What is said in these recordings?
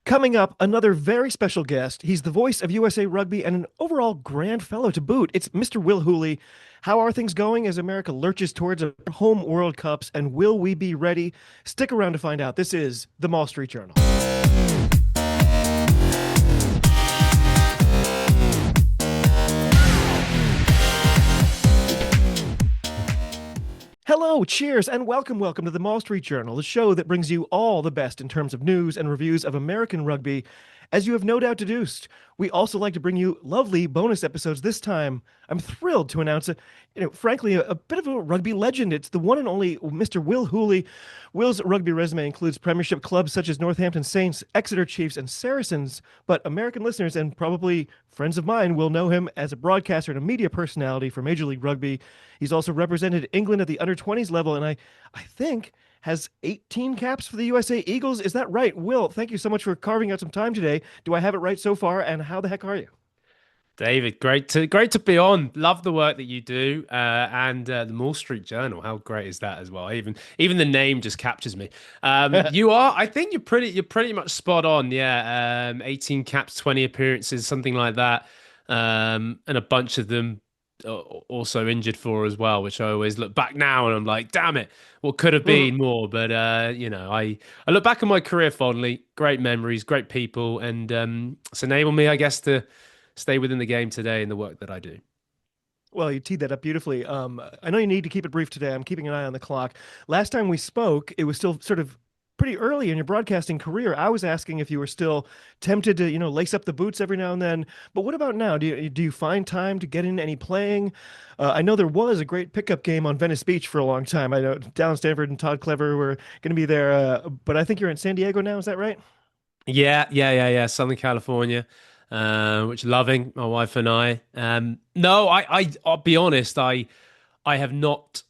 Coming up, another very special guest. He's the voice of USA Rugby and an overall grand fellow to boot. It's Mr. Will Hooley. How are things going as America lurches towards a home World Cups, and will we be ready? Stick around to find out. This is the Maul Street Journal. Hello, cheers, and welcome to the Maul Street Journal, the show that brings you all the best in terms of news and reviews of American rugby. As you have no doubt deduced, we also like to bring you lovely bonus episodes. This time, I'm thrilled to announce frankly, a bit of a rugby legend. It's the one and only Mr. Will Hooley. Will's rugby resume includes premiership clubs such as Northampton Saints, Exeter Chiefs, and Saracens, but American listeners and probably friends of mine will know him as a broadcaster and a media personality for Major League Rugby. He's also represented England at the under-20s level, and I think has 18 caps for the USA Eagles. Is that right? Will, thank you so much for carving out some time today. Do I have it right so far? And how the heck are you? David, great to be on. Love the work that you do, and the Maul Street Journal. How great is that as well? Even the name just captures me. You are. I think you're pretty much spot on. Yeah, 18 caps, 20 appearances, something like that, and a bunch of them also injured for as well. Which I always look back now and I'm like, damn it, what could have been more? But I look back on my career fondly. Great memories, great people, and it's enabled me, I guess, to stay within the game today in the work that I do. Well, you teed that up beautifully. I know you need to keep it brief today. I'm keeping an eye on the clock. Last time we spoke, it was still sort of pretty early in your broadcasting career. I was asking if you were still tempted to, lace up the boots every now and then. But what about now? Do you find time to get in any playing? I know there was a great pickup game on Venice Beach for a long time. I know Dallin Stanford and Todd Clever were going to be there, but I think you're in San Diego now. Is that right? Yeah. Southern California. Which loving my wife and I. No, I'll be honest. I have not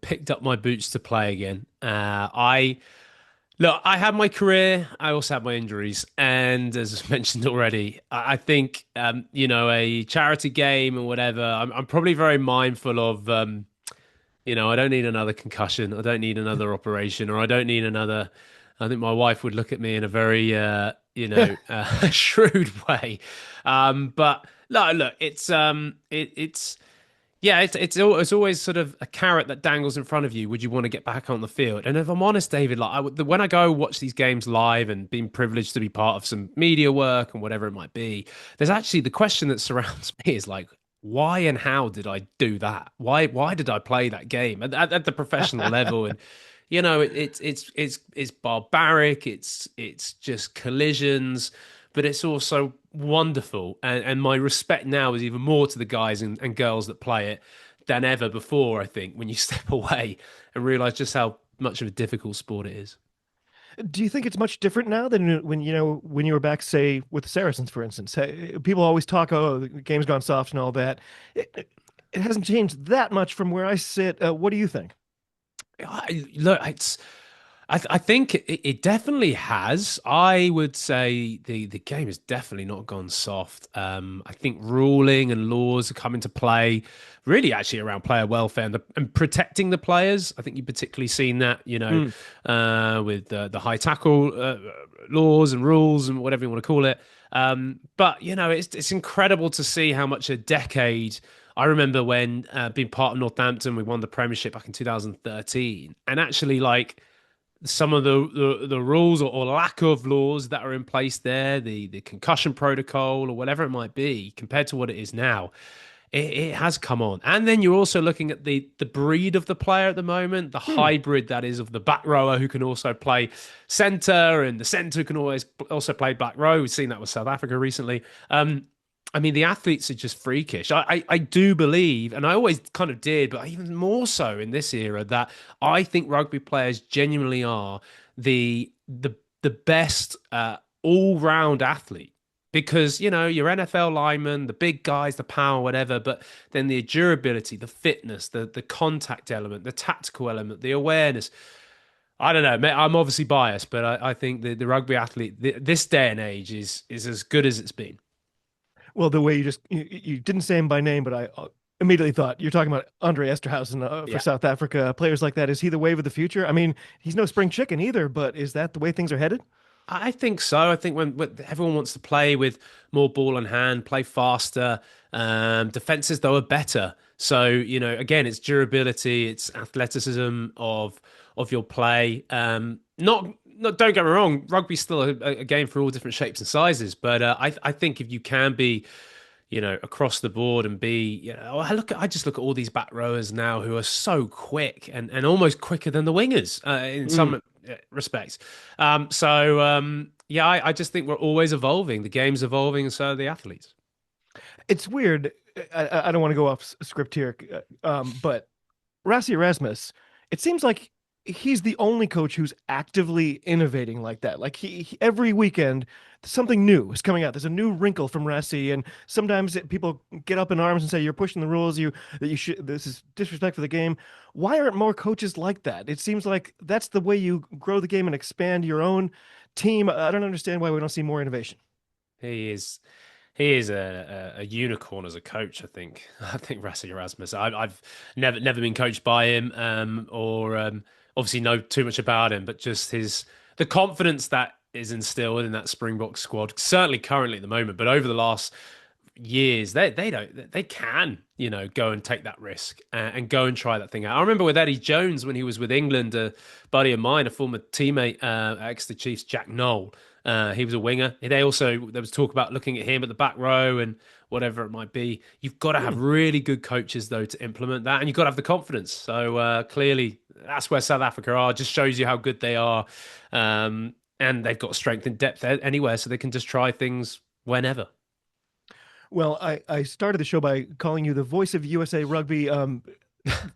picked up my boots to play again. I had my career. I also had my injuries, and as I mentioned already, I think a charity game or whatever. I'm probably very mindful of. I don't need another concussion. I don't need another operation, or I don't need another. I think my wife would look at me in a very shrewd way. But no, look, it's always sort of a carrot that dangles in front of you. Would you want to get back on the field? And if I'm honest, David, when I go watch these games live and being privileged to be part of some media work and whatever it might be, there's actually the question that surrounds me is like, why and how did I do that? Why did I play that game at the professional level? And it's barbaric. It's just collisions, but it's also wonderful. And my respect now is even more to the guys and girls that play it than ever before. I think when you step away and realize just how much of a difficult sport it is. Do you think it's much different now than when you were back, say, with the Saracens, for instance? People always talk, oh, the game's gone soft and all that. It hasn't changed that much from where I sit. What do you think? Look, I think it definitely has. I would say the game has definitely not gone soft. I think ruling and laws are coming to play, really actually around player welfare and protecting the players. I think you've particularly seen that, with the high tackle laws and rules and whatever you want to call it. But it's incredible to see how much a decade. I remember when being part of Northampton, we won the Premiership back in 2013, and actually like some of the rules or lack of laws that are in place there, the concussion protocol or whatever it might be, compared to what it is now, it has come on. And then you're also looking at the breed of the player at the moment, the hybrid that is of the back rower who can also play centre, and the centre can always also play back row. We've seen that with South Africa recently. I mean, the athletes are just freakish. I do believe, and I always kind of did, but even more so in this era, that I think rugby players genuinely are the best all-round athlete. Because, your NFL linemen, the big guys, the power, whatever, but then the durability, the fitness, the contact element, the tactical element, the awareness. I don't know. I'm obviously biased, but I think the rugby athlete, this day and age, is as good as it's been. Well, the way you didn't say him by name, but I immediately thought you're talking about Andre Esterhuizen for South Africa. Players like that, is he the wave of the future? I mean, he's no spring chicken either, but is that the way things are headed? I think so. I think when everyone wants to play with more ball in hand, play faster, defenses though are better. So, again, it's durability, it's athleticism of your play. Not don't get me wrong, rugby's still a game for all different shapes and sizes, but I think if you can be across the board and be, I just look at all these back rowers now who are so quick and almost quicker than the wingers in some respects. Yeah, I just think we're always evolving. The game's evolving, and so are the athletes. It's weird. I don't want to go off script here, but Rassi Erasmus, it seems like he's the only coach who's actively innovating like that. Like every weekend, something new is coming out. There's a new wrinkle from Rassi, and sometimes people get up in arms and say you're pushing the rules. That you should. This is disrespect for the game. Why aren't more coaches like that? It seems like that's the way you grow the game and expand your own team. I don't understand why we don't see more innovation. He is. He is a unicorn as a coach. I think. I think Rassi Erasmus. I've never been coached by him, or obviously know too much about him, but just the confidence that is instilled in that Springbok squad. Certainly currently at the moment, but over the last years, they can go and take that risk and go and try that thing out. I remember with Eddie Jones when he was with England, a buddy of mine, a former teammate, ex the Chiefs, Jack Noel. He was a winger. There was talk about looking at him at the back row and whatever it might be. You've got to have really good coaches though to implement that, and you've got to have the confidence. So clearly, that's where South Africa are. Just shows you how good they are, and they've got strength and depth anywhere, so they can just try things whenever. Well, I started the show by calling you the voice of USA Rugby.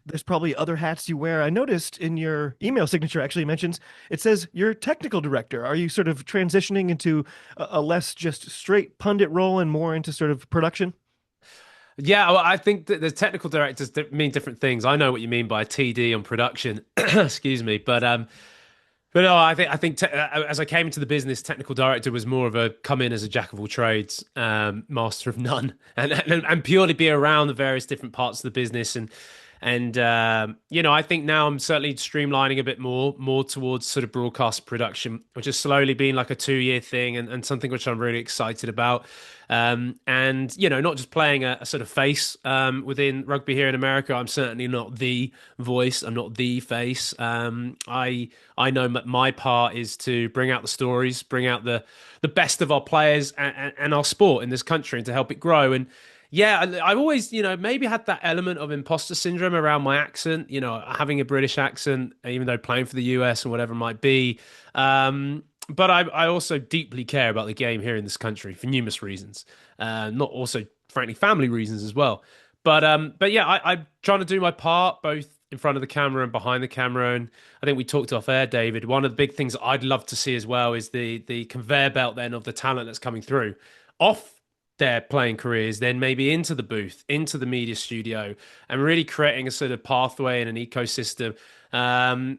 There's probably other hats you wear. I noticed in your email signature actually mentions it says you're technical director. Are you sort of transitioning into a less just straight pundit role and more into sort of production? Yeah, well, I think that the technical directors mean different things. I know what you mean by TD on production. Excuse me, but no, I think as I came into the business, technical director was more of a come in as a jack of all trades, master of none, and purely be around the various different parts of the business. And I think now I'm certainly streamlining a bit more towards sort of broadcast production, which has slowly been like a 2 year thing, and something which I'm really excited about. And not just playing a sort of face within rugby here in America. I'm certainly not the voice. I'm not the face. I know my part is to bring out the stories, bring out the best of our players and our sport in this country, and to help it grow. And yeah, I've always, maybe had that element of imposter syndrome around my accent, having a British accent, even though playing for the US and whatever it might be. But I also deeply care about the game here in this country for numerous reasons, not also, frankly, family reasons as well. But yeah, I'm trying to do my part both in front of the camera and behind the camera. And I think we talked off air, David. One of the big things I'd love to see as well is the conveyor belt then of the talent that's coming through off their playing careers, then maybe into the booth, into the media studio, and really creating a sort of pathway and an ecosystem.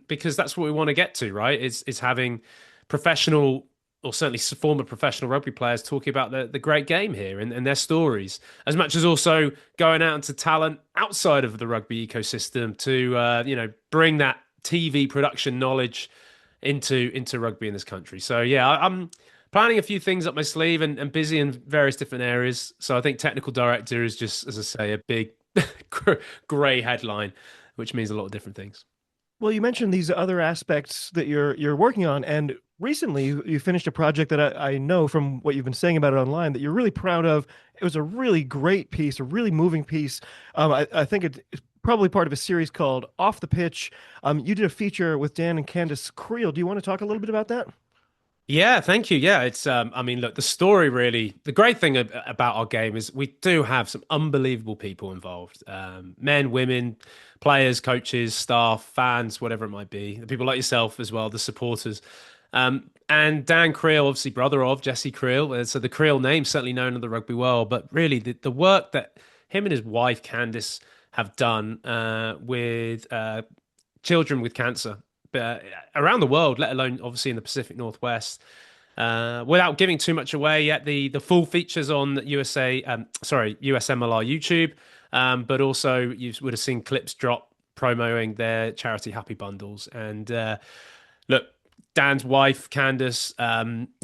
Because that's what we want to get to, right? Is having professional or certainly former professional rugby players talking about the great game here and their stories, as much as also going out into talent outside of the rugby ecosystem to bring that TV production knowledge into rugby in this country. So yeah, I'm planning a few things up my sleeve and busy in various different areas. So I think technical director is just, as I say, a big grey headline, which means a lot of different things. Well, you mentioned these other aspects that you're working on, and recently you finished a project that I know from what you've been saying about it online that you're really proud of. It was a really great piece, a really moving piece. I think it's probably part of a series called Off the Pitch. You did a feature with Dan and Candace Creel. Do you want to talk a little bit about that? Yeah, thank you. Yeah, it's I mean, look, the story really, the great thing about our game is we do have some unbelievable people involved. Men, women, players, coaches, staff, fans, whatever it might be. The people like yourself as well, the supporters. And Dan Creel, obviously brother of Jesse Creel. So the Creel name certainly known in the rugby world, but really the work that him and his wife Candice have done with children with cancer around the world, let alone obviously in the Pacific Northwest. Without giving too much away yet, the full features on USMLR YouTube, but also you would have seen clips drop promoting their charity Happy Bundles. And look, Dan's wife, Candice,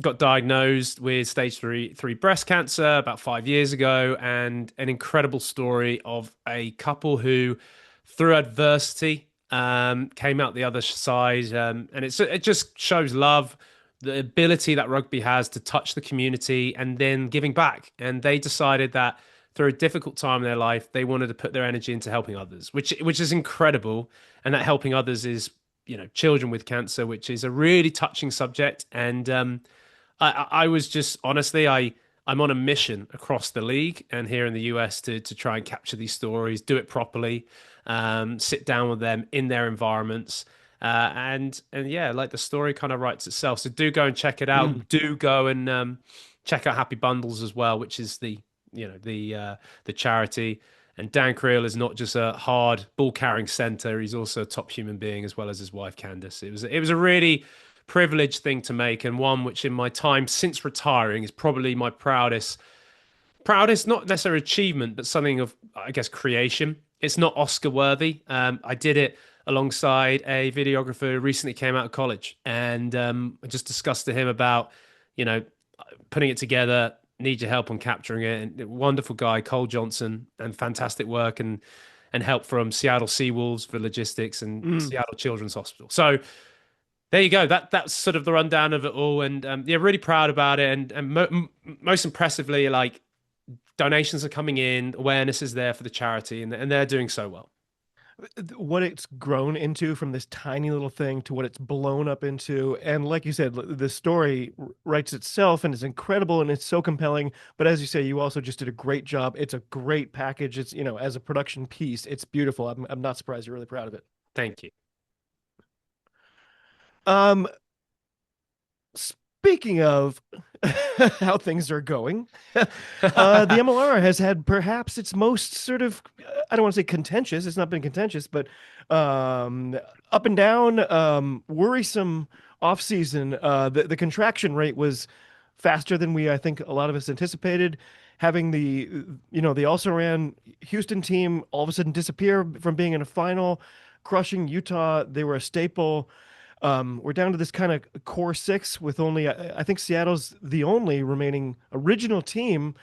got diagnosed with stage 3 breast cancer about 5 years ago, and an incredible story of a couple who, through adversity, came out the other side. And it just shows love, the ability that rugby has to touch the community and then giving back. And they decided that through a difficult time in their life, they wanted to put their energy into helping others, which is incredible. And that helping others is, children with cancer, which is a really touching subject. And I was just honestly, I'm on a mission across the league and here in the US to try and capture these stories, do it properly, sit down with them in their environments. And yeah, like the story kind of writes itself. So do go and check it Mm. out. Do go and check out Happy Bundles as well, which is the charity. And Dan Creel is not just a hard ball carrying center; he's also a top human being as well as his wife Candice. It was a really privileged thing to make, and one which, in my time since retiring, is probably my proudest, not necessarily achievement, but something of, I guess, creation. It's not Oscar worthy. I did it alongside a videographer who recently came out of college, and I just discussed to him about, you know, putting it together. Need your help on capturing it. And wonderful guy, Cole Johnson, and fantastic work and help from Seattle Seawolves for logistics and Mm. Seattle Children's Hospital. So there you go. That's sort of the rundown of it all, and yeah, really proud about it. And most impressively, like, donations are coming in, awareness is there for the charity, and they're doing so well. What it's grown into from this tiny little thing to what it's blown up into. And like you said, the story writes itself and is incredible and it's so compelling. But as you say, you also just did a great job. It's a great package. It's, as a production piece, it's beautiful. I'm not surprised. You're really proud of it. Thank you. Um, Speaking of how things are going, the MLR has had perhaps its most sort of, I don't want to say contentious, it's not been contentious, but um, up and down, worrisome offseason. The contraction rate was faster than I think, a lot of us anticipated. Having the also ran Houston team all of a sudden disappear from being in a final, crushing Utah. They were a staple. We're down to this kind of core six with only, I think Seattle's the only remaining original team.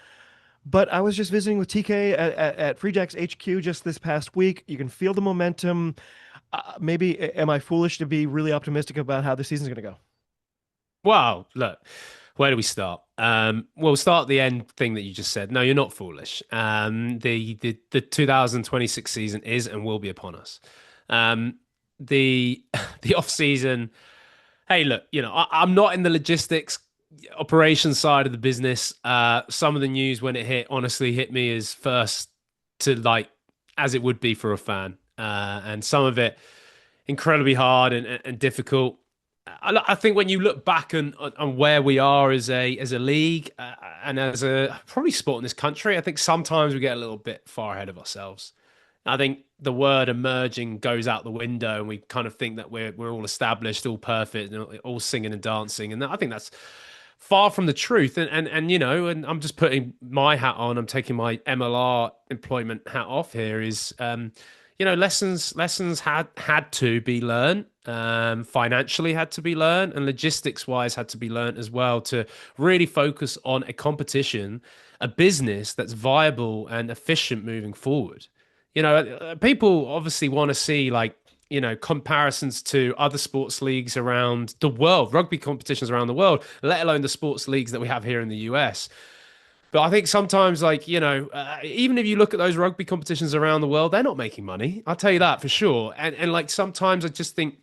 But I was just visiting with TK at Free Jacks HQ just this past week. You can feel the momentum. Maybe am I foolish to be really optimistic about how the season's going to go? Wow, look, where do we start? We'll start at the end thing that you just said. No, you're not foolish. The 2026 season is and will be upon us. The the off season. Hey, look, I'm not in the logistics operations side of the business. Some of the news when it hit honestly hit me as first to, like, as it would be for a fan, and some of it incredibly hard and difficult. I think when you look back on where we are as a league, and as a probably sport in this country, I think sometimes we get a little bit far ahead of ourselves. I think the word emerging goes out the window, and we kind of think that we're all established, all perfect, and all singing and dancing. And I think that's far from the truth. And I'm just putting my hat on. I'm taking my MLR employment hat off here. Lessons had to be learned, financially had to be learned, and logistics wise had to be learned as well, to really focus on a competition, a business that's viable and efficient moving forward. People obviously want to see, like, comparisons to other sports leagues around the world, rugby competitions around the world, let alone the sports leagues that we have here in the US. But I think sometimes, like, even if you look at those rugby competitions around the world, they're not making money. I'll tell you that for sure. And like, sometimes I just think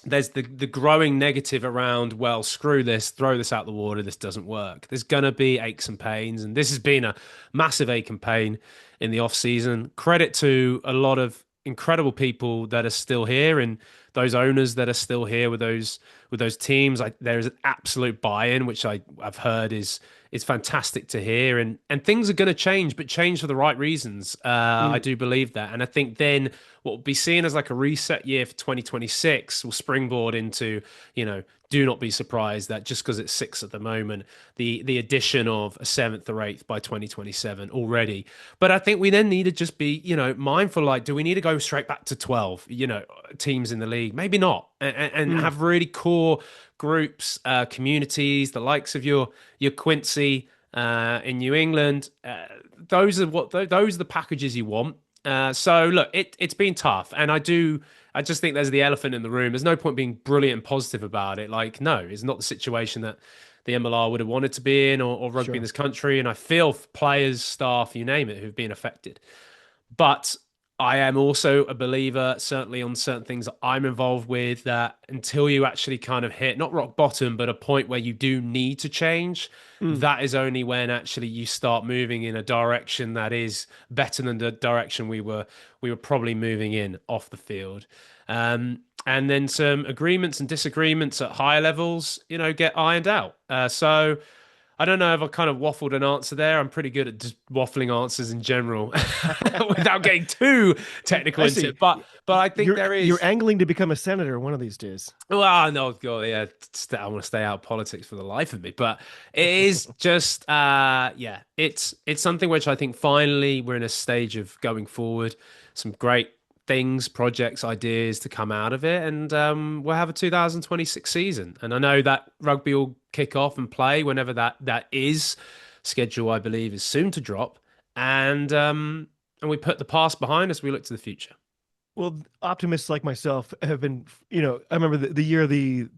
there's the growing negative around, well, screw this, throw this out the water, this doesn't work. There's going to be aches and pains, and this has been a massive ache and pain in the off season. Credit to a lot of incredible people that are still here, and those owners that are still here with those teams. There is an absolute buy-in, which I've heard is fantastic to hear, and things are going to change, but change for the right reasons. I Mm. do believe that, and I think then what will be seen as like a reset year for 2026 will springboard into, do not be surprised that just because it's six at the moment, the addition of a seventh or eighth by 2027 already. But I think we then need to just be, mindful, like, do we need to go straight back to 12, teams in the league? Maybe not. and Mm. have really core groups, communities, the likes of your Quincy in New England. Those are the packages you want. So look, it's been tough, and I just think there's the elephant in the room. There's no point being brilliant and positive about it. Like, no, it's not the situation that the MLR would have wanted to be in, or rugby in Sure. this country. And I feel for players, staff, you name it, who've been affected. But I am also a believer, certainly on certain things that I'm involved with, that until you actually kind of hit not rock bottom, but a point where you do need to change, Mm. that is only when actually you start moving in a direction that is better than the direction we were probably moving in off the field. And then some agreements and disagreements at higher levels, get ironed out. So I don't know if I kind of waffled an answer there. I'm pretty good at just waffling answers in general without getting too technical I into see. it. But I think You're there you're is. angling to become a senator one of these days. Well, no, God, yeah, I want to stay out of politics for the life of me. But it is just, yeah, it's something which I think finally we're in a stage of going forward. Some great things, projects, ideas to come out of it, and we'll have a 2026 season. And I know that rugby will kick off and play whenever that is. Schedule, I believe, is soon to drop, and we put the past behind us. We look to the future. Well, optimists like myself have been, I remember the year the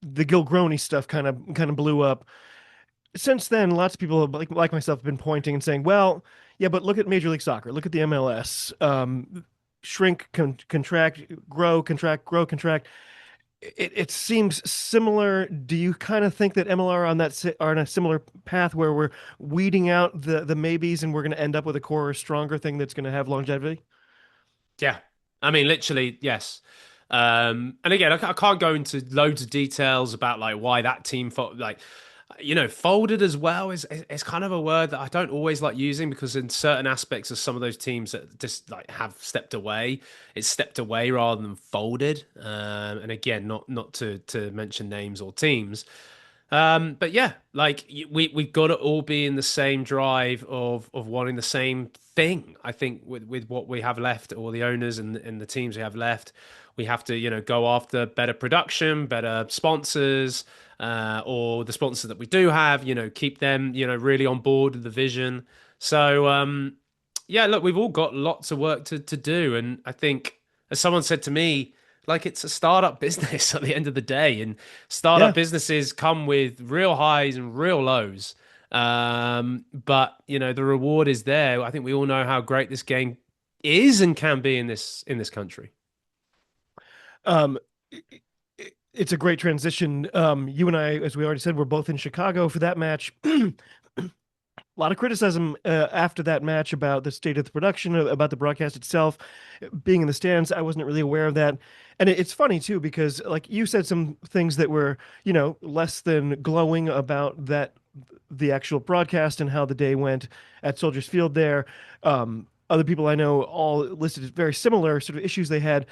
Gilgroni stuff kind of blew up. Since then, lots of people like myself have been pointing and saying, "Well, yeah, but look at Major League Soccer. Look at the MLS. Shrink, contract, grow, contract, grow, contract. It seems similar. Do you kind of think that MLR are on a similar path where we're weeding out the maybes and we're going to end up with a core stronger thing that's going to have longevity?" Yeah. I mean, literally, yes. And again, I can't go into loads of details about like why that team folded as well is kind of a word that I don't always like using, because in certain aspects of some of those teams that just like have stepped away, it's stepped away rather than folded. And again, not to mention names or teams, but yeah, like we've got to all be in the same drive of wanting the same thing. I think with what we have left, or the owners and the teams we have left, we have to go after better production, better sponsors, or the sponsors that we do have, keep them really on board with the vision. So yeah, look, we've all got lots of work to do, and I think, as someone said to me, like, it's a startup business at the end of the day, and startup Yeah. businesses come with real highs and real lows. But the reward is there. I think we all know how great this game is and can be in this country. Um, it's a great transition. You and I, as we already said, we're both in Chicago for that match. A lot of criticism after that match about the state of the production, about the broadcast itself. Being in the stands, I wasn't really aware of that. And it's funny too, because like you said some things that were, less than glowing about the actual broadcast and how the day went at Soldiers Field there. Other people I know all listed very similar sort of issues they had.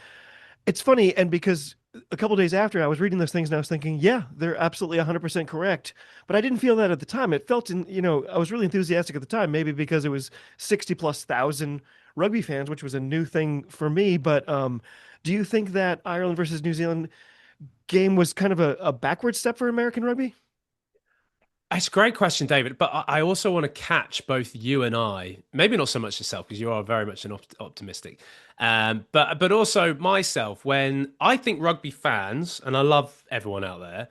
It's funny, and because a couple days after I was reading those things and I was thinking, yeah, they're absolutely 100% correct. But I didn't feel that at the time. It felt I was really enthusiastic at the time, maybe because it was 60 plus thousand rugby fans, which was a new thing for me. But do you think that Ireland versus New Zealand game was kind of a backward step for American rugby? It's a great question, David. But I also want to catch both you and I, maybe not so much yourself, because you are very much an optimistic, but also myself, when I think rugby fans, and I love everyone out there,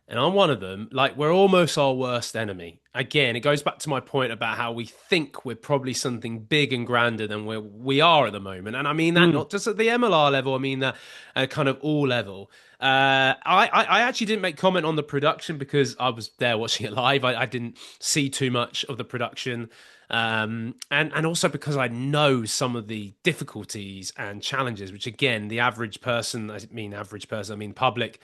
and I'm one of them, like, we're almost our worst enemy. Again, it goes back to my point about how we think we're probably something big and grander than we are at the moment. And I mean that Mm. not just at the MLR level, I mean that at kind of all level. I actually didn't make comment on the production because I was there watching it live. I didn't see too much of the production. And also because I know some of the difficulties and challenges, which, again, the average person, I mean public,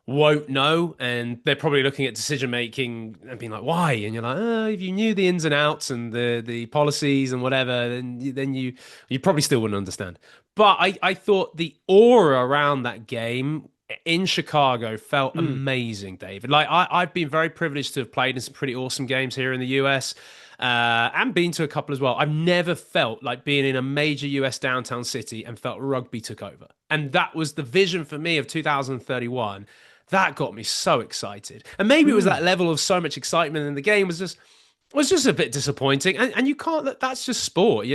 won't know, and they're probably looking at decision making and being like, "Why?" And you're like, "If you knew the ins and outs and the policies and whatever, then you probably still wouldn't understand." But I thought the aura around that game in Chicago felt Mm. amazing, David. Like, I've been very privileged to have played in some pretty awesome games here in the US. And been to a couple as well. I've never felt like being in a major US downtown city and felt rugby took over. And that was the vision for me of 2031. That got me so excited. And maybe it was Mm. that level of so much excitement in the game was just a bit disappointing. And you can't, that's just sport.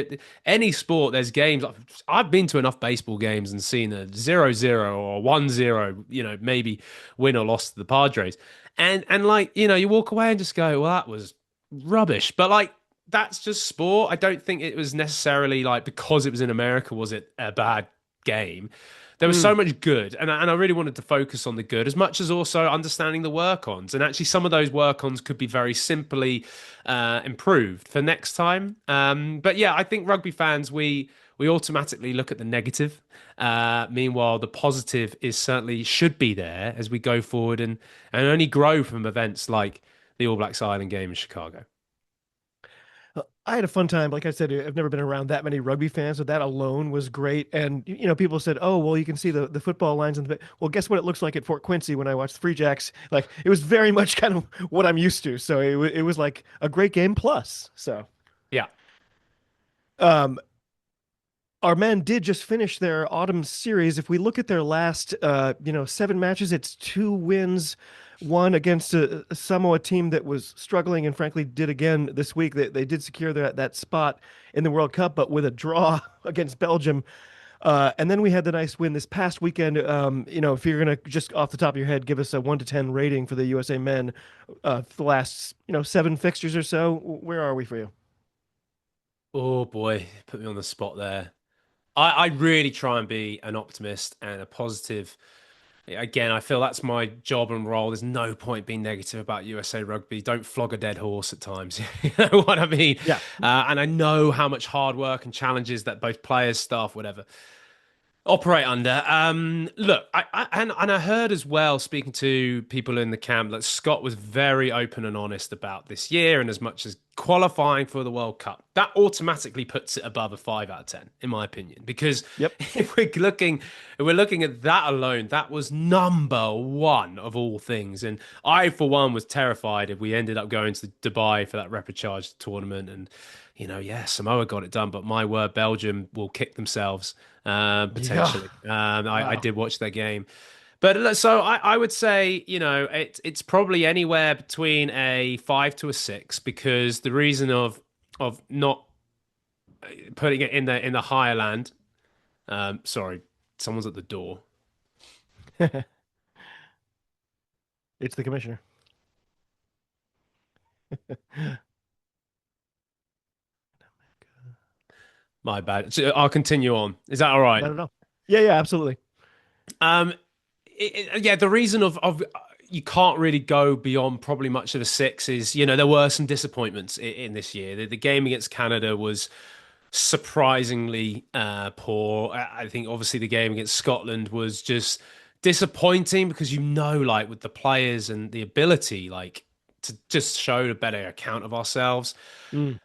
Any sport, there's games. I've been to enough baseball games and seen a 0-0 or 1-0, maybe win or loss to the Padres. And like, you walk away and just go, well, that was rubbish. But like, that's just sport. I don't think it was necessarily like because it was in America, was it a bad game? There was so Mm. much good, and I really wanted to focus on the good as much as also understanding the work-ons. And actually, some of those work-ons could be very simply improved for next time. But yeah, I think rugby fans we automatically look at the negative. Meanwhile, the positive is certainly should be there as we go forward and only grow from events like the All Blacks Island game in Chicago. I had a fun time. Like I said, I've never been around that many rugby fans, so that alone was great. And people said, "Oh, well, you can see the football lines in the." Well, guess what? It looks like at Fort Quincy when I watched the Free Jacks. Like it was very much kind of what I'm used to. So it was like a great game plus. So Yeah. um, our men did just finish their autumn series. If we look at their last, 7 matches, it's 2 wins, one against a Samoa team that was struggling and frankly did again this week. They did secure that spot in the World Cup, but with a draw against Belgium. And then we had the nice win this past weekend. If you're gonna just off the top of your head give us a 1 to 10 rating for the USA men, the last 7 fixtures or so, where are we for you? Oh boy, put me on the spot there. I really try and be an optimist and a positive. Again, I feel that's my job and role. There's no point being negative about USA Rugby. Don't flog a dead horse at times. You know what I mean? Yeah. And I know how much hard work and challenges that both players, staff, whatever, operate under. Look, and I heard as well, speaking to people in the camp, that Scott was very open and honest about this year, and as much as qualifying for the World Cup, that automatically puts it above a 5 out of 10, in my opinion. Because Yep. if we're looking at that alone, that was number one of all things. And I, for one, was terrified if we ended up going to Dubai for that repechage tournament and. Yeah, Samoa got it done, but my word, Belgium will kick themselves Yeah. potentially. I Wow. did watch their game, but so I would say it's probably anywhere between a 5 to a 6 because the reason of not putting it in the higher land. Sorry, someone's at the door. It's the commissioner. My bad. So I'll continue on. Is that all right? Not at all. Yeah, yeah, absolutely. Um, yeah, the reason of you can't really go beyond probably much of a 6 is there were some disappointments in this year. The game against Canada was surprisingly poor. I think obviously the game against Scotland was just disappointing because like with the players and the ability like to just show a better account of ourselves. Mm.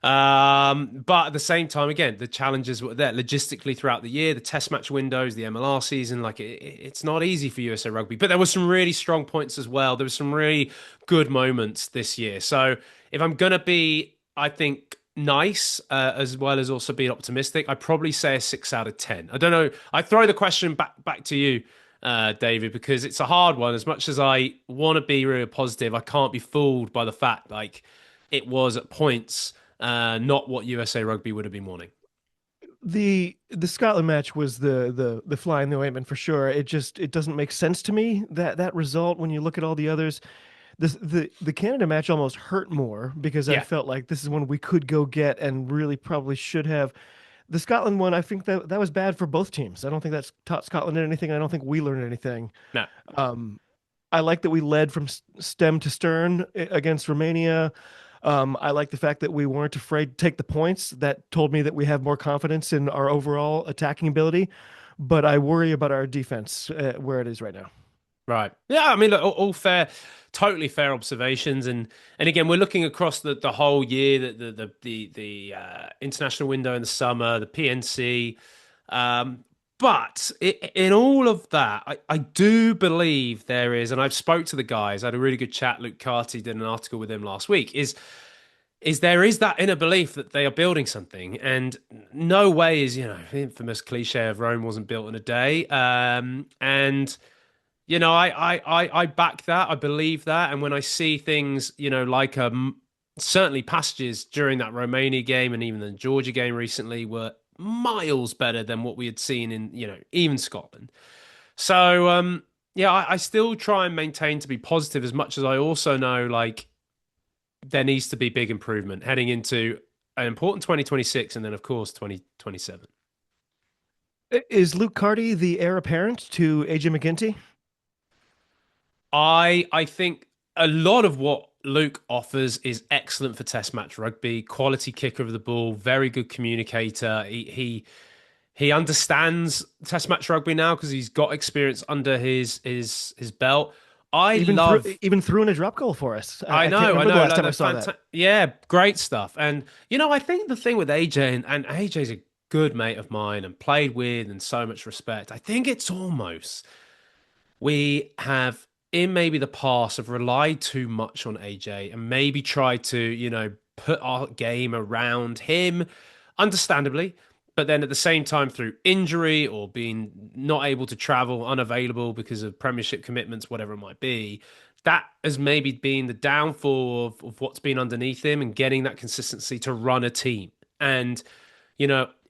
But at the same time, again, the challenges were there logistically throughout the year, the test match windows, the MLR season. Like it's not easy for USA Rugby, but there were some really strong points as well. There were some really good moments this year. So if I'm gonna be, I think nice as well as also being optimistic, I'd probably say a 6 out of 10. I don't know. I throw the question back to you. David, because it's a hard one. As much as I want to be really positive, I can't be fooled by the fact like it was at points not what USA Rugby would have been wanting. The Scotland match was the fly in the ointment for sure. It doesn't make sense to me that result when you look at all the others. The Canada match almost hurt more because I Yeah, felt like this is one we could go get and really probably should have. The Scotland one, I think that was bad for both teams. I don't think that's taught Scotland anything. I don't think we learned anything. no, Um, I like that we led from stem to stern against Romania. I like the fact that we weren't afraid to take the points. That told me that we have more confidence in our overall attacking ability. But I worry about our defense where it is right now. right. Yeah, I mean, look, all fair, totally fair observations, and again, we're looking across the whole year, the international window in the summer, the PNC. But in all of that, I do believe there is, and I've spoke to the guys. I had a really good chat. Luke Carty did an article with him last week. Is is there is that inner belief that they are building something, and no way is, the infamous cliche of Rome wasn't built in a day. And I back that. I believe that. And when I see things, like certainly passages during that Romania game and even the Georgia game recently were miles better than what we had seen in, even Scotland. So yeah, I still try and maintain to be positive as much as I also know like there needs to be big improvement heading into an important 2026 and then of course 2027. Is Luke Carty the heir apparent to AJ McGinty? I think a lot of what Luke offers is excellent for Test match rugby. Quality kicker of the ball, very good communicator. He understands Test match rugby now because he's got experience under his belt. I love. Even threw in a drop goal for us. I I can't know, I remember the know. last Like time I the saw that. yeah, great stuff. And I think the thing with AJ and AJ's a good mate of mine and played with and so much respect. I think it's almost we have in maybe the past have relied too much on AJ and maybe tried to, put our game around him, understandably, but then at the same time through injury or being not able to travel, unavailable because of premiership commitments, whatever it might be, that has maybe been the downfall of what's been underneath him and getting that consistency to run a team. And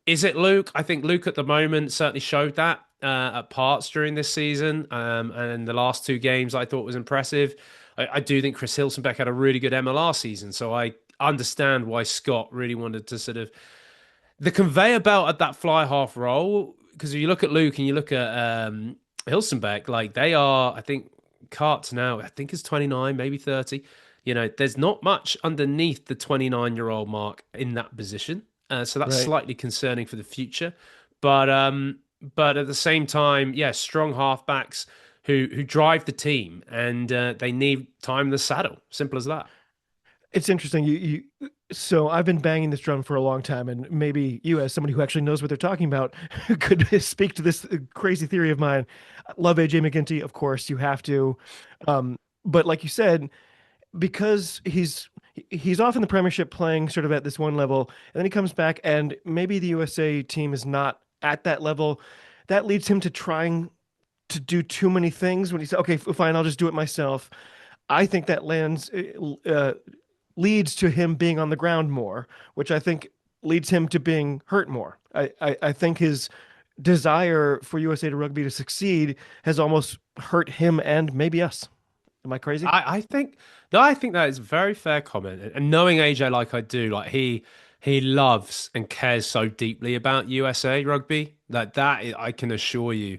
is it Luke? I think Luke at the moment certainly showed that at parts during this season. And the last two games I thought was impressive. I do think Chris Hilsenbeck had a really good MLR season. So I understand why Scott really wanted to sort of the conveyor belt at that fly half role. Because if you look at Luke and you look at Hilsenbeck, like they are, I think Cart's now, I think is 29, maybe 30. There's not much underneath the 29-year-old mark in that position. So that's Right. slightly concerning for the future. But at the same time, yeah, strong halfbacks who drive the team and they need time in the saddle. Simple as that. It's interesting. So I've been banging this drum for a long time, and maybe you, as somebody who actually knows what they're talking about, could speak to this crazy theory of mine. I love AJ McGinty, of course, you have to. But like you said, because he's off in the Premiership playing sort of at this one level, and then he comes back, and maybe the USA team is not at that level. That leads him to trying to do too many things when he said, "Okay, fine, I'll just do it myself." I think that leads to him being on the ground more, which I think leads him to being hurt more. I think his desire for USA to Rugby to succeed has almost hurt him and maybe us. Am I crazy? I think no, I think that is a very fair comment. And knowing AJ like I do, like he loves and cares so deeply about USA rugby. Like that, I can assure you.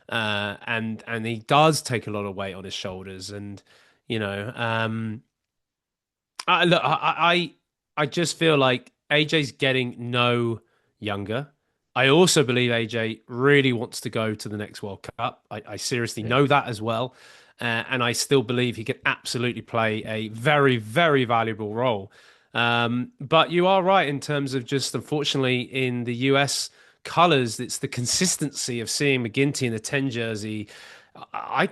And he does take a lot of weight on his shoulders. And you know, look, I just feel like AJ's getting no younger. I also believe AJ really wants to go to the next World Cup. I seriously Yeah. know that as well. And I still believe he can absolutely play a very, very valuable role. But you are right in terms of just unfortunately in the US colours, it's the consistency of seeing McGinty in the 10 jersey. I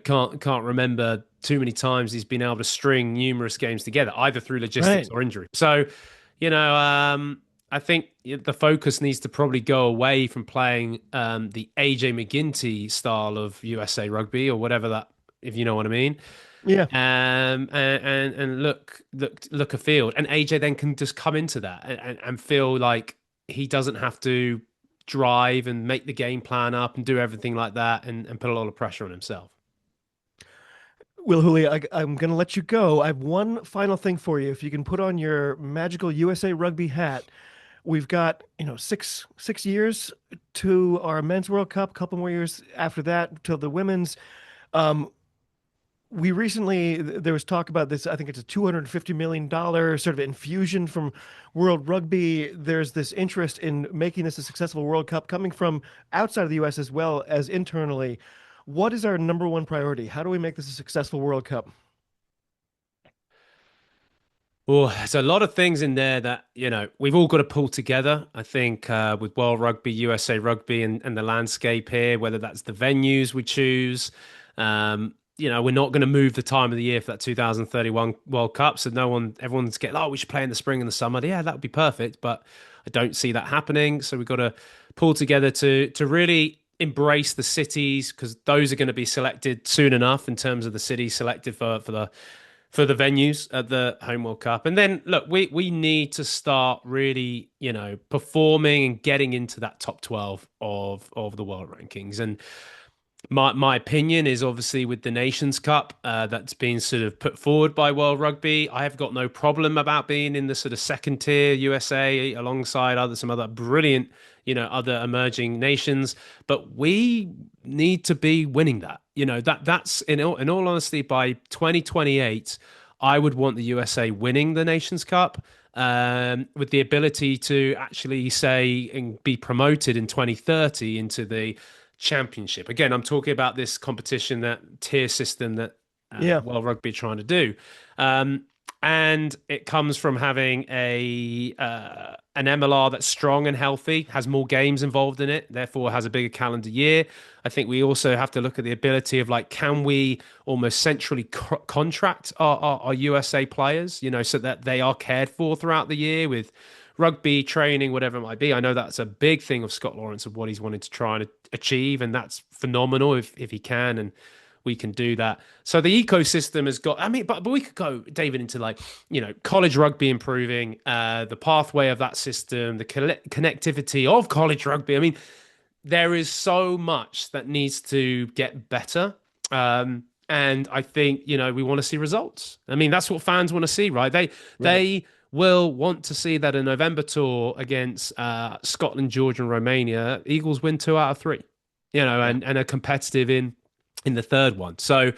can't remember too many times he's been able to string numerous games together, either through logistics Right. or injury. So, I think the focus needs to probably go away from playing the AJ McGinty style of USA rugby or whatever that, if you know what I mean. Yeah. And look afield, and AJ then can just come into that and feel like he doesn't have to drive and make the game plan up and do everything like that and put a lot of pressure on himself. Will Hooley, I'm going to let you go. I have one final thing for you. If you can put on your magical USA Rugby hat, we've got, 6 years to our men's World Cup, a couple more years after that till the women's. Um, we recently there was talk about this. I think it's a $250 million sort of infusion from World Rugby. There's this interest in making this a successful World Cup coming from outside of the US as well as internally. What is our number one priority? How do we make this a successful World Cup? Well, there's a lot of things in there that, we've all got to pull together. I think with World Rugby, USA Rugby, and the landscape here, whether that's the venues we choose, we're not going to move the time of the year for that 2031 World Cup. So everyone's getting, oh, we should play in the spring and the summer. Yeah, that would be perfect. But I don't see that happening. So we've got to pull together to really embrace the cities, because those are going to be selected soon enough in terms of the cities selected for the venues at the Home World Cup. And then look, we need to start really, performing and getting into that top 12 of the world rankings. And my opinion is obviously with the Nations Cup that's been sort of put forward by World Rugby. I have got no problem about being in the sort of second tier USA alongside some other brilliant, other emerging nations. But we need to be winning that. That's in all honesty, by 2028, I would want the USA winning the Nations Cup. With the ability to actually say and be promoted in 2030 into the championship. Again, I'm talking about this competition, that tier system that Yeah. World Rugby are trying to do. And it comes from having an MLR that's strong and healthy, has more games involved in it, therefore has a bigger calendar year. I think we also have to look at the ability of, like, can we almost centrally contract our USA players, so that they are cared for throughout the year with rugby training, whatever it might be. I know that's a big thing of Scott Lawrence, of what he's wanted to try and achieve, and that's phenomenal if he can, and we can do that. So the ecosystem has got, I mean, but we could go, David, into, like, college rugby improving, the pathway of that system, the connectivity of college rugby. I mean, there is so much that needs to get better. And I think, we want to see results. I mean, that's what fans want to see, right? They will want to see that a November tour against Scotland, Georgia, and Romania, Eagles win 2 out of 3, and are competitive in the third one. So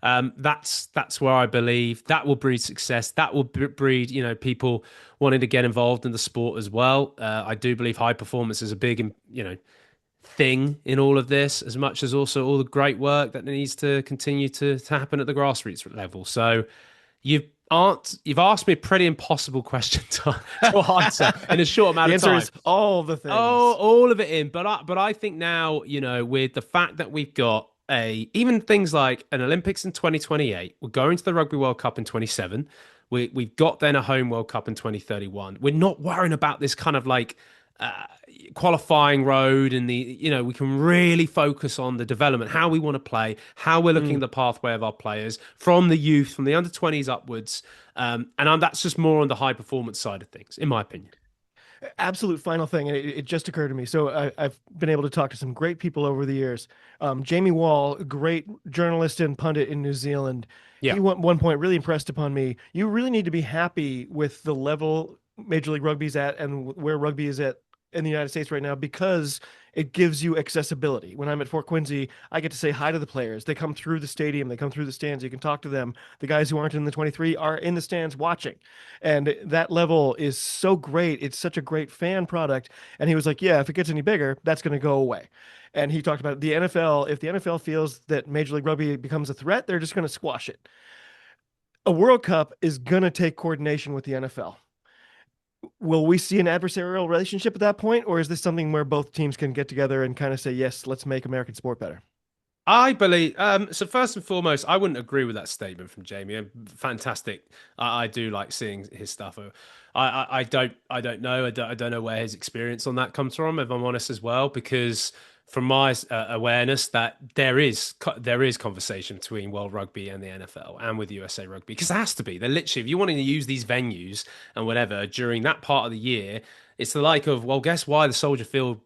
that's where I believe that will breed success. That will breed, people wanting to get involved in the sport as well. I do believe high performance is a big, thing in all of this, as much as also all the great work that needs to continue to happen at the grassroots level. So you've asked me a pretty impossible question to answer in a short amount The of answer time. is all the things. Oh, all of it in. But I think now, with the fact that we've got even things like an Olympics in 2028, we're going to the Rugby World Cup in 27. We've got then a home World Cup in 2031. We're not worrying about this kind of like qualifying road, and we can really focus on the development, how we want to play, how we're looking at the pathway of our players from the youth, from the under 20s upwards. That's just more on the high performance side of things, in my opinion. Absolute final thing, and it just occurred to me. So I've been able to talk to some great people over the years. Jamie Wall, great journalist and pundit in New Zealand. Yeah. He at one point really impressed upon me. You really need to be happy with the level Major League Rugby's at and where rugby is at in the United States right now, because it gives you accessibility. When I'm at Fort Quincy, I get to say hi to the players. They come through the stadium, they come through the stands. You can talk to them. The guys who aren't in the 23 are in the stands watching. And that level is so great. It's such a great fan product. And he was like, yeah, if it gets any bigger, that's going to go away. And he talked about the NFL. If the NFL feels that Major League Rugby becomes a threat, they're just going to squash it. A World Cup is going to take coordination with the NFL. Will we see an adversarial relationship at that point, or is this something where both teams can get together and kind of say, yes, let's make American sport better? I believe so. First and foremost, I wouldn't agree with that statement from Jamie. Fantastic. I do like seeing his stuff. I don't know. I don't know where his experience on that comes from, if I'm honest as well, because from my awareness, that there is conversation between World Rugby and the NFL and with USA Rugby, because there has to be. They're literally, if you wanting to use these venues and whatever during that part of the year, it's the like of, well, guess why the Soldier Field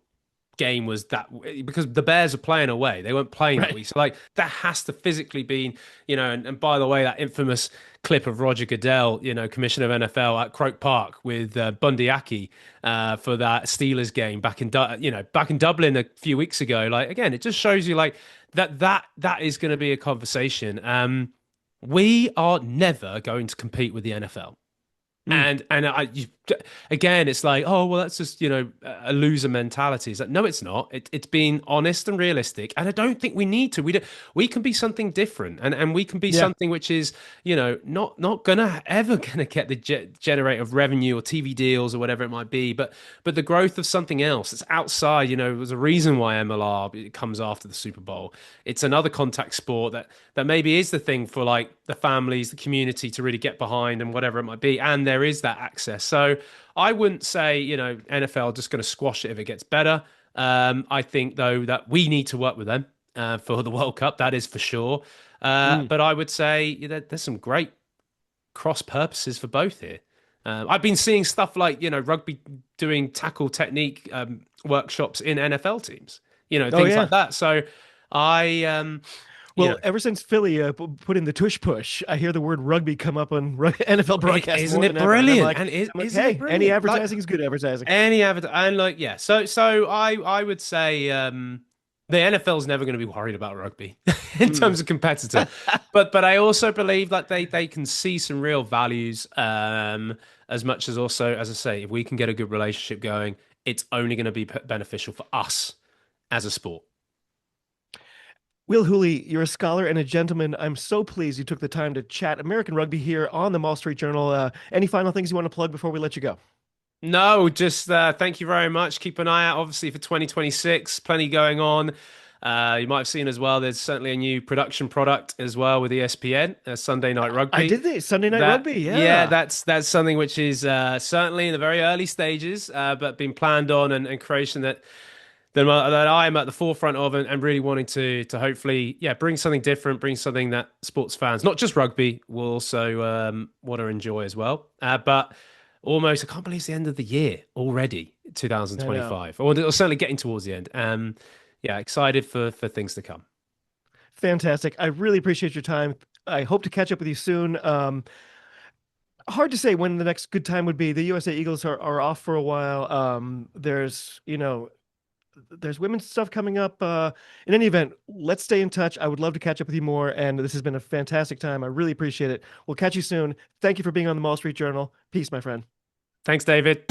game was that, because the Bears are playing away. They weren't playing that week. So like that has to physically be, and by the way, that infamous clip of Roger Goodell, commissioner of NFL at Croke Park with Bundy Aki for that Steelers game back in Dublin a few weeks ago. Like, again, it just shows you like that is going to be a conversation. We are never going to compete with the NFL. Mm. Again, it's like, oh well, that's just a loser mentality. It's like, no, it's not. It's being honest and realistic, and I don't think we need to. We can be something different, and we can be Yeah. something which is not gonna ever gonna get the generate of revenue or TV deals or whatever it might be, but the growth of something else. It's outside. There's a reason why MLR comes after the Super Bowl. It's another contact sport that maybe is the thing for like the families, the community to really get behind and whatever it might be. And there is that access. So I wouldn't say, NFL just going to squash it if it gets better. I think though that we need to work with them for the World Cup. That is for sure. Mm. But I would say there's some great cross purposes for both here. I've been seeing stuff like rugby doing tackle technique workshops in NFL teams, Oh things yeah. like that. So I you know Well, ever since Philly put in the tush push, I hear the word rugby come up on NFL broadcasts isn't more it than ever, and brilliant? And I'm like, isn't it hey, any brilliant? Like advertising is good advertising. any advert, and like yeah. So I would say the NFL's never going to be worried about rugby in Mm. terms of competitor, but I also believe that they can see some real values as much as also as I say, if we can get a good relationship going, it's only going to be beneficial for us as a sport. Will Hooley, you're a scholar and a gentleman. I'm so pleased you took the time to chat American rugby here on the Mall Street Journal. Any final things you want to plug before we let you go? No, just thank you very much. Keep an eye out, obviously, for 2026. Plenty going on. You might have seen as well, there's certainly a new production product as well with ESPN, Sunday Night I Rugby. did this Sunday Night That, Rugby. yeah, Yeah. that's something which is certainly in the very early stages, but been planned on and creation that I am at the forefront of and really wanting to hopefully bring something different, bring something that sports fans, not just rugby, will also want to enjoy as well. But almost, I can't believe it's the end of the year already, I know. 2025, or certainly getting towards the end. Yeah, excited for things to come. Fantastic. I really appreciate your time. I hope to catch up with you soon. Hard to say when the next good time would be. The USA Eagles are off for a while. There's women's stuff coming up. In any event, let's stay in touch. I would love to catch up with you more. And this has been a fantastic time. I really appreciate it. We'll catch you soon. Thank you for being on the Mall Street Journal. Peace, my friend. Thanks, David.